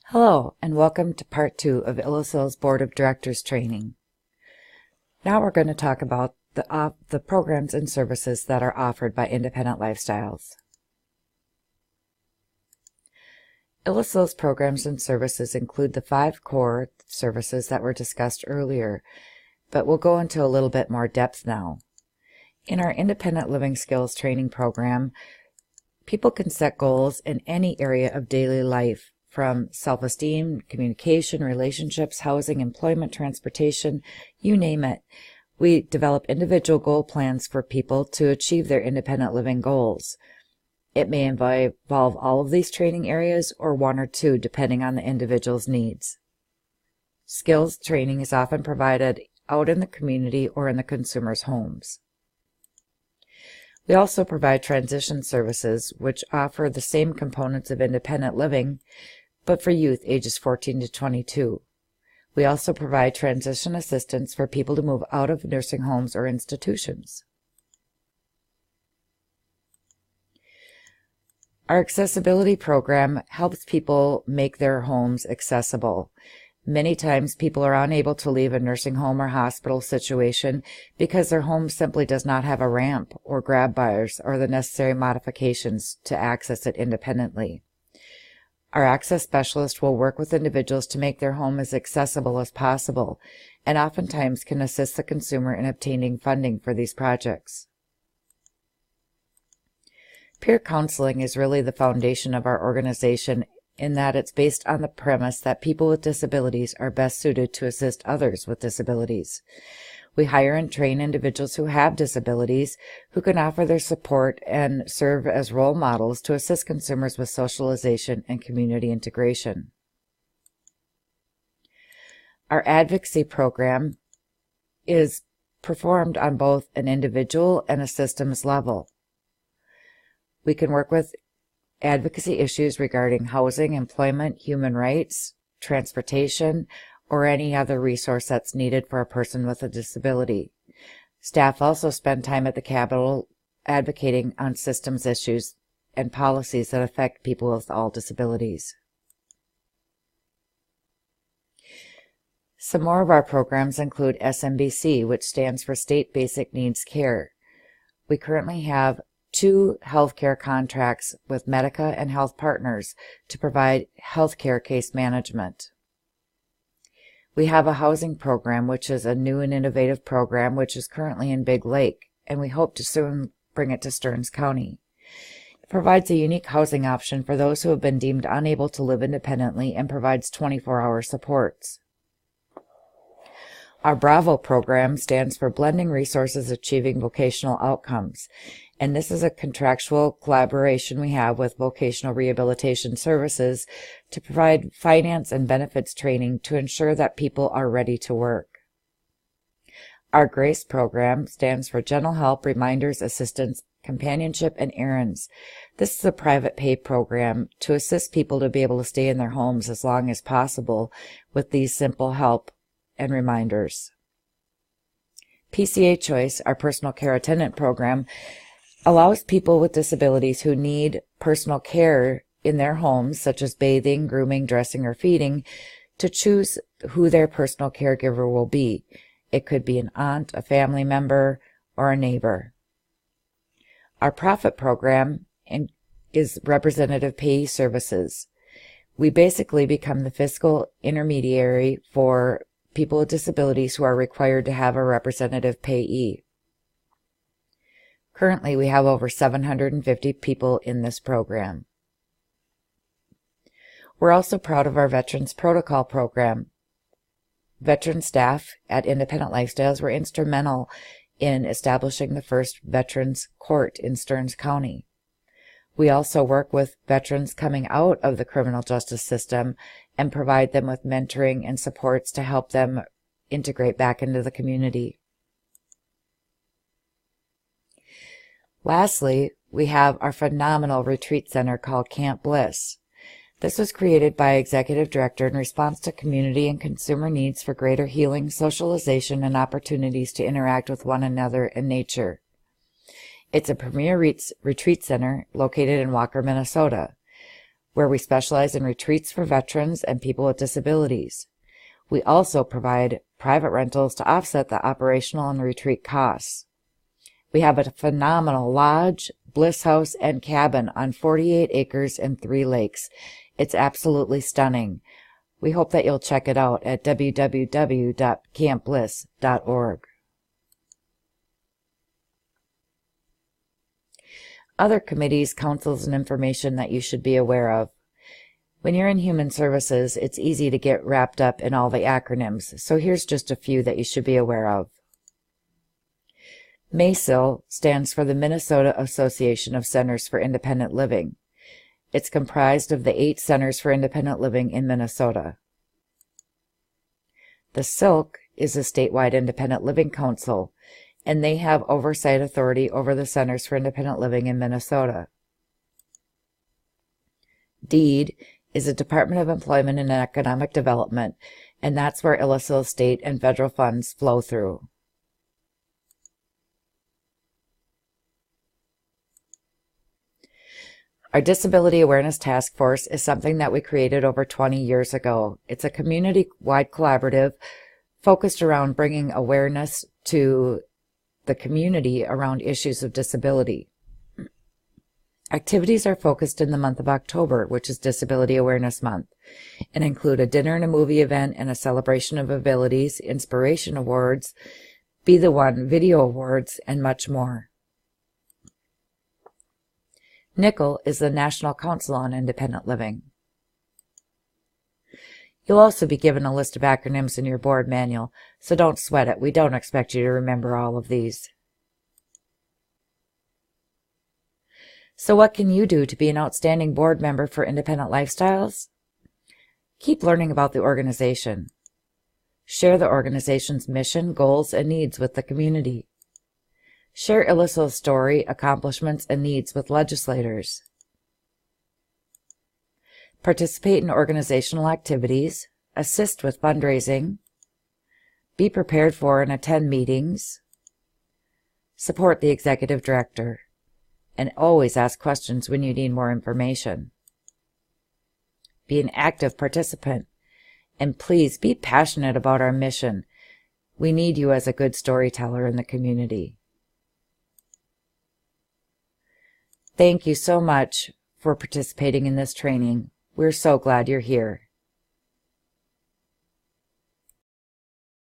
Hello, and welcome to Part 2 of ILICIL's Board of Directors training. Now we're going to talk about the programs and services that are offered by Independent Lifestyles. ILICIL's programs and services include the 5 core services that were discussed earlier, but we'll go into a little bit more depth now. In our Independent Living Skills training program, people can set goals in any area of daily life, from self-esteem, communication, relationships, housing, employment, transportation, you name it. We develop individual goal plans for people to achieve their independent living goals. It may involve all of these training areas or 1 or 2, depending on the individual's needs. Skills training is often provided out in the community or in the consumer's homes. We also provide transition services, which offer the same components of independent living, but for youth ages 14 to 22. We also provide transition assistance for people to move out of nursing homes or institutions. Our accessibility program helps people make their homes accessible. Many times people are unable to leave a nursing home or hospital situation because their home simply does not have a ramp or grab bars or the necessary modifications to access it independently. Our access specialist will work with individuals to make their home as accessible as possible, and oftentimes can assist the consumer in obtaining funding for these projects. Peer counseling is really the foundation of our organization, in that it's based on the premise that people with disabilities are best suited to assist others with disabilities. We hire and train individuals who have disabilities who can offer their support and serve as role models to assist consumers with socialization and community integration. Our advocacy program is performed on both an individual and a systems level. We can work with advocacy issues regarding housing, employment, human rights, transportation, or any other resource that's needed for a person with a disability. Staff also spend time at the Capitol advocating on systems issues and policies that affect people with all disabilities. Some more of our programs include SMBC, which stands for State Basic Needs Care. We currently have 2 healthcare contracts with Medica and Health Partners to provide healthcare case management. We have a housing program, which is a new and innovative program, which is currently in Big Lake, and we hope to soon bring it to Stearns County. It provides a unique housing option for those who have been deemed unable to live independently and provides 24-hour supports. Our BRAVO program stands for Blending Resources Achieving Vocational Outcomes, and this is a contractual collaboration we have with Vocational Rehabilitation Services to provide finance and benefits training to ensure that people are ready to work. Our GRACE program stands for Gentle Help, Reminders, Assistance, Companionship, and Errands. This is a private pay program to assist people to be able to stay in their homes as long as possible with these simple help and reminders. PCA Choice, our personal care attendant program, allows people with disabilities who need personal care in their homes, such as bathing, grooming, dressing, or feeding, to choose who their personal caregiver will be. It could be an aunt, a family member, or a neighbor. Our profit program is Representative Payee Services. We basically become the fiscal intermediary for people with disabilities who are required to have a representative payee. Currently, we have over 750 people in this program. We're also proud of our Veterans Protocol program. Veteran staff at Independent Lifestyles were instrumental in establishing the first Veterans Court in Stearns County. We also work with veterans coming out of the criminal justice system and provide them with mentoring and supports to help them integrate back into the community. Lastly, we have our phenomenal retreat center called Camp Bliss. This was created by Executive Director in response to community and consumer needs for greater healing, socialization, and opportunities to interact with one another and nature. It's a premier retreat center located in Walker, Minnesota. where we specialize in retreats for veterans and people with disabilities. We also provide private rentals to offset the operational and retreat costs. We have a phenomenal lodge, bliss house, and cabin on 48 acres and 3 lakes. It's absolutely stunning. We hope that you'll check it out at www.campbliss.org. Other committees, councils, and information that you should be aware of. When you're in human services, it's easy to get wrapped up in all the acronyms, so here's just a few that you should be aware of. ILICIL stands for the Minnesota Association of Centers for Independent Living. It's comprised of the 8 Centers for Independent Living in Minnesota. The SILC is a statewide independent living council, and they have oversight authority over the Centers for Independent Living in Minnesota. DEED is a Department of Employment and Economic Development, and that's where ILICIL state and federal funds flow through. Our Disability Awareness Task Force is something that we created over 20 years ago. It's a community-wide collaborative focused around bringing awareness to the community around issues of disability. Activities are focused in the month of October, which is Disability Awareness Month, and include a dinner and a movie event and a celebration of abilities, inspiration awards, Be the One video awards, and much more. NICL is the National Council on Independent Living. You'll also be given a list of acronyms in your board manual, so don't sweat it. We don't expect you to remember all of these. So what can you do to be an outstanding board member for Independent Lifestyles? Keep learning about the organization. Share the organization's mission, goals, and needs with the community. Share ILICIL's story, accomplishments, and needs with legislators. Participate in organizational activities. Assist with fundraising. Be prepared for and attend meetings. Support the executive director. And always ask questions when you need more information. Be an active participant. And please be passionate about our mission. We need you as a good storyteller in the community. Thank you so much for participating in this training. We're so glad you're here.